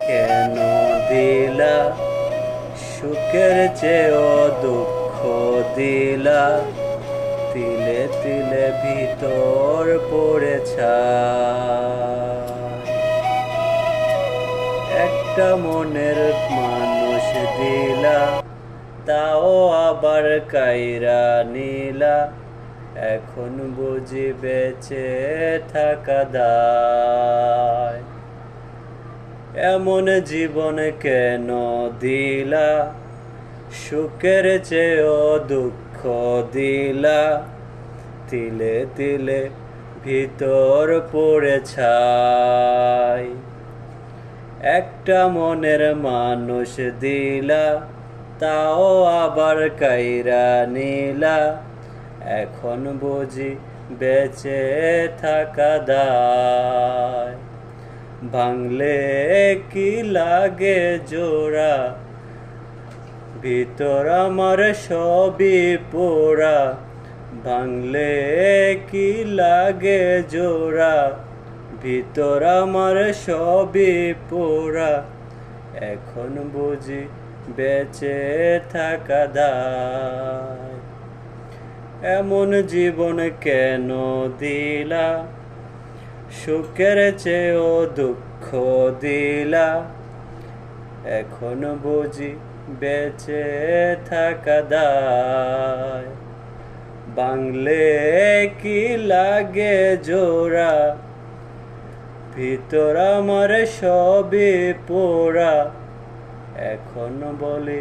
কেন দিলা সুখের চেয়েও দুঃখ দিলা, তিলে তিলে ভিতর পড়েছা। একটা মনের মানুষ দিলা, তাও আবার কাইরা নিলা, এখন বুঝি বেঁচে থাকা দায়। এমন জীবন কেন দিলা, সুখের চেয়েও দুঃখ দিলা, তিলে তিলে ভিতর পড়ে ছাই। একটা মনের মানুষ দিলা, তাও আবার কাইরা নিলা, এখন বুঝি বেঁচে থাকা দায়। ভাঙলে কি লাগে জোড়া, ভিতর আমার সবই পোড়া। ভাঙলে কি লাগে জোড়া, ভিতর আমার সবই পোড়া, এখন বুঝি বেঁচে থাকা দায়। এমন জীবন কেন দিলা, সুখের চেয়েও দুঃখ দিলা, এখন বুঝি বেঁচে থাকা দায়। ভাঙলে কি লাগে জোড়া, ভিতর আমার সবই পোড়া, এখন বলি